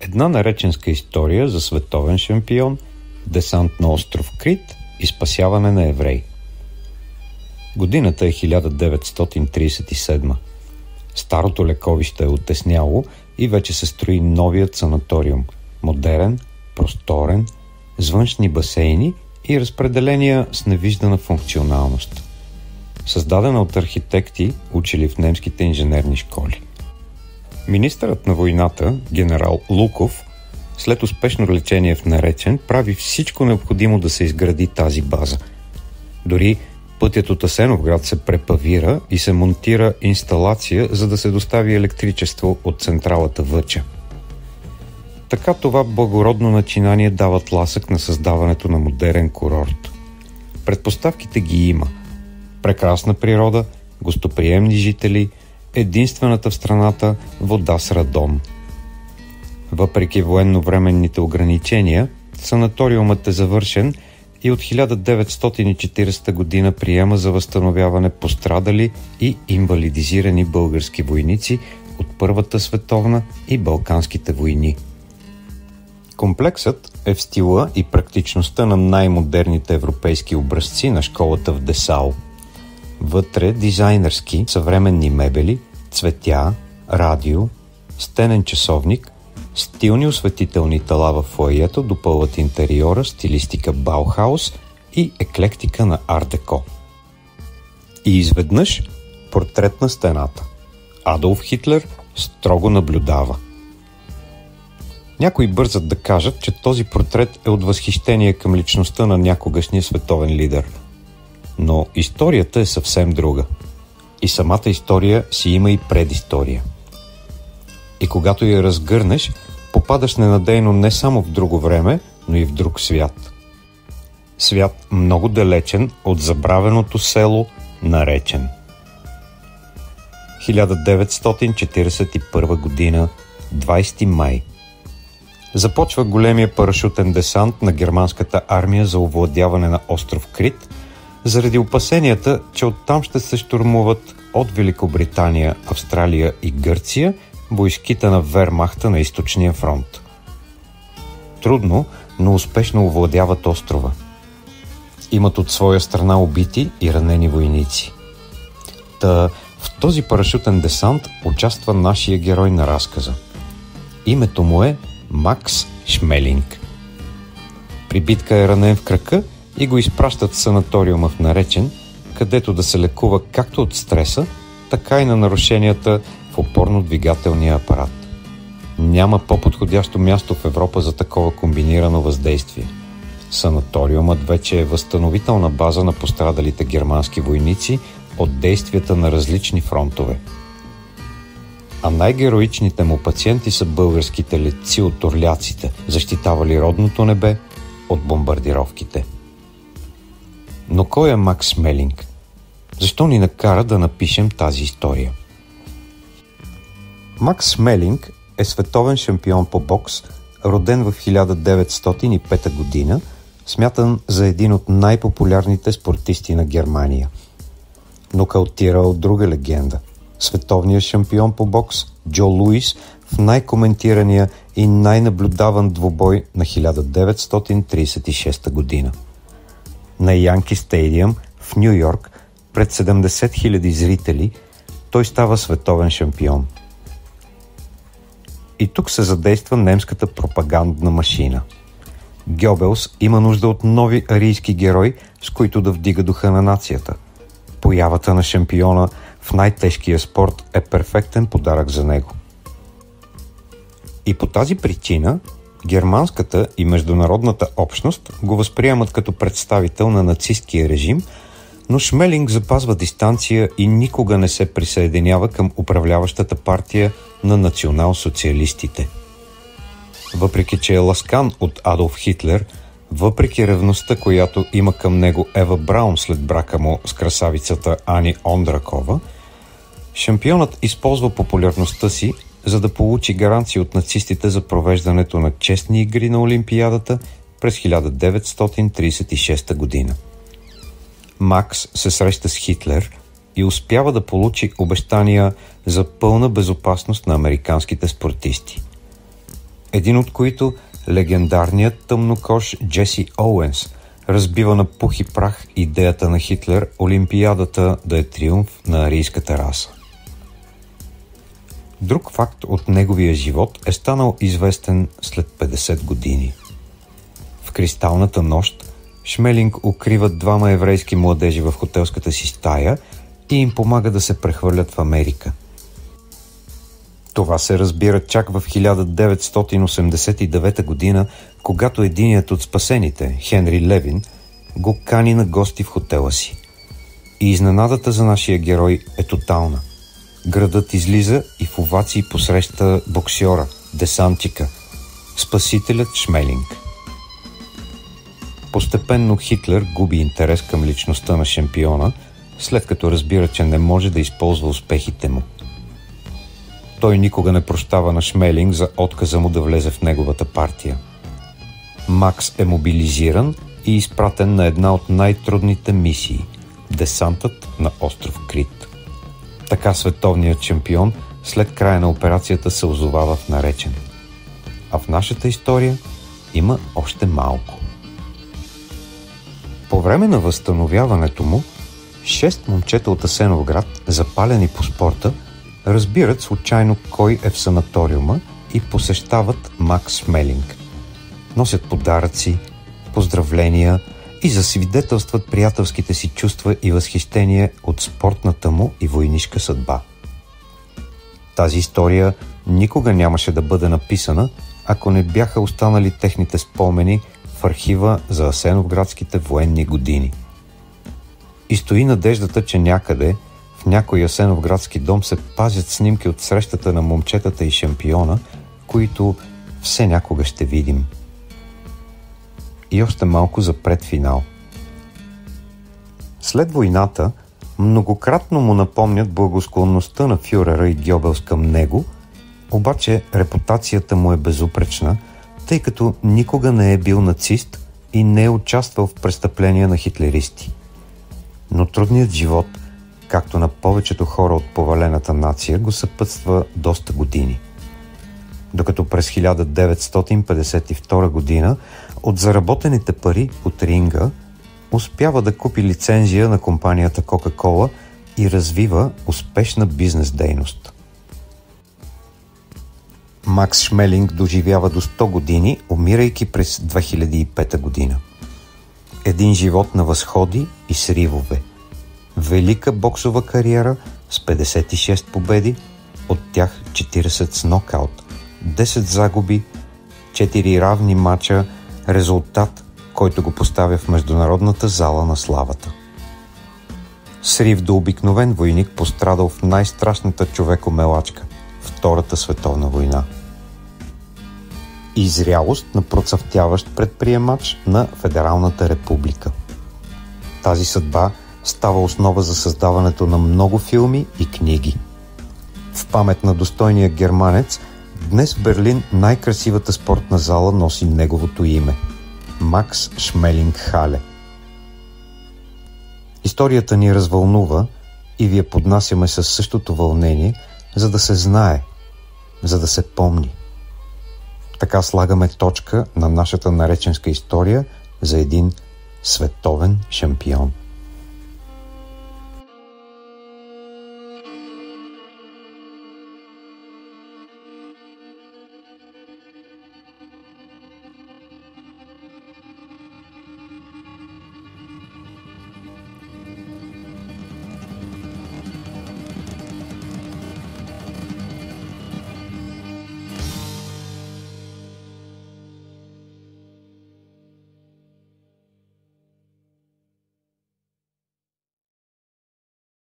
Една нареченска история за световен шампион, десант на остров Крит и спасяване на евреи. Годината е 1937. Старото лековище е оттесняло и вече се строи новият санаториум. Модерен, просторен, с външни басейни и разпределения с невиждана функционалност. Създадена от архитекти, учили в немските инженерни школи. Министърът на войната, генерал Луков, след успешно лечение в Наречен, прави всичко необходимо да се изгради тази база. Дори пътят от Асеновград се препавира и се монтира инсталация, за да се достави електричество от централата Въча. Така това благородно начинание дава тласък на създаването на модерен курорт. Предпоставките ги има. Прекрасна природа, гостоприемни жители, единствената в страната вода с радон. Въпреки военновременните ограничения, санаториумът е завършен и от 1940 година приема за възстановяване пострадали и инвалидизирани български войници от Първата световна и Балканските войни. Комплексът е в стила и практичността на най-модерните европейски образци на школата в Десау. Вътре дизайнерски, съвременни мебели, цветя, радио, стенен часовник, стилни осветителни тела в фоайето допълват интериора, стилистика Баухаус и еклектика на арт-деко. И изведнъж портрет на стената. Адолф Хитлер строго наблюдава. Някои бързат да кажат, че този портрет е от възхищение към личността на някогашния световен лидер. Но историята е съвсем друга. И самата история си има и предистория. И когато я разгърнеш, попадаш ненадейно не само в друго време, но и в друг свят. Свят много далечен от забравеното село Наречен. 1941 година, 20 май. Започва големия парашутен десант на германската армия за овладяване на остров Крит, заради опасенията, че оттам ще се щурмуват от Великобритания, Австралия и Гърция войските на Вермахта на източния фронт. Трудно, но успешно овладяват острова. Имат от своя страна убити и ранени войници. В този парашутен десант участва нашия герой на разказа. Името му е Макс Шмелинг. При битка е ранен в крака и го изпращат в санаториума в Наречен, където да се лекува както от стреса, така и на нарушенията в опорно-двигателния апарат. Няма по-подходящо място в Европа за такова комбинирано въздействие. Санаториумът вече е възстановителна база на пострадалите германски войници от действията на различни фронтове. А най-героичните му пациенти са българските летци от орляците, защитавали родното небе от бомбардировките. Но кой е Макс Шмелинг? Защо ни накара да напишем тази история? Макс Шмелинг е световен шампион по бокс, роден в 1905 година, смятан за един от най-популярните спортисти на Германия. Нокаутира от друга легенда – световният шампион по бокс Джо Луис в най-коментирания и най-наблюдаван двубой на 1936 година. На Янки Стадиум в Ню Йорк пред 70 000 зрители той става световен шампион. И тук се задейства немската пропагандна машина. Гьобелс има нужда от нови арийски герои, с които да вдига духа на нацията. Появата на шампиона в най-тежкия спорт е перфектен подарък за него. И по тази причина германската и международната общност го възприемат като представител на нацисткия режим, но Шмелинг запазва дистанция и никога не се присъединява към управляващата партия на национал-социалистите. Въпреки че е ласкан от Адолф Хитлер, въпреки ревността, която има към него Ева Браун след брака му с красавицата Ани Ондракова, шампионът използва популярността си, за да получи гаранции от нацистите за провеждането на честни игри на Олимпиадата през 1936 година. Макс се среща с Хитлер и успява да получи обещания за пълна безопасност на американските спортисти. един от които легендарният тъмнокож Джеси Оуенс разбива на пух и прах идеята на Хитлер Олимпиадата да е триумф на арийската раса. Друг факт от неговия живот е станал известен след 50 години. В кристалната нощ Шмелинг укрива двама еврейски младежи в хотелската си стая и им помага да се прехвърлят в Америка. Това се разбира чак в 1989 година, когато единият от спасените, Хенри Левин, го кани на гости в хотела си. И изненадата за нашия герой е тотална. Градът излиза и в овации посреща боксьора, десантчика, спасителят Шмелинг. Постепенно Хитлер губи интерес към личността на шампиона, след като разбира, че не може да използва успехите му. Той никога не прощава на Шмелинг за отказа му да влезе в неговата партия. Макс е мобилизиран и изпратен на една от най-трудните мисии – десантът на остров Крит. Така световният шампион след края на операцията се озовава в наречен. А в нашата история има още малко. По време на възстановяването му, 6 момчета от Асеновград, запалени по спорта, разбират случайно кой е в санаториума и посещават Макс Шмелинг. Носят подаръци, поздравления и засвидетелстват приятелските си чувства и възхищение от спортната му и войнишка съдба. Тази история никога нямаше да бъде написана, ако не бяха останали техните спомени в архива за асеновградските военни години. И стои надеждата, че някъде в някой асеновградски дом се пазят снимки от срещата на момчетата и шампиона, които все някога ще видим. И още малко за предфинал. След войната многократно му напомнят благосклонността на фюрера и Гьобелс към него, обаче репутацията му е безупречна, тъй като никога не е бил нацист и не е участвал в престъпления на хитлеристи. Но трудният живот, както на повечето хора от повалената нация, го съпътства доста години. Докато през 1952 година от заработените пари от ринга успява да купи лицензия на компанията Кока-Кола и развива успешна бизнес дейност. Макс Шмелинг доживява до 100 години, умирайки през 2005 година. Един живот на възходи и сривове. Велика боксова кариера с 56 победи, от тях 40 с нокаут, 10 загуби, 4 равни мача, резултат, който го поставя в международната зала на славата. Срив до обикновен войник, пострадал в най-страшната човекомелачка – Втората световна война. И зрялост на процъфтяващ предприемач на Федералната република. Тази съдба става основа за създаването на много филми и книги. В памет на достойния германец, днес в Берлин най-красивата спортна зала носи неговото име – Макс Шмелинг Хале. Историята ни развълнува и ви я поднасяме със същото вълнение, за да се знае, за да се помни. Така слагаме точка на нашата нареченска история за един световен шампион.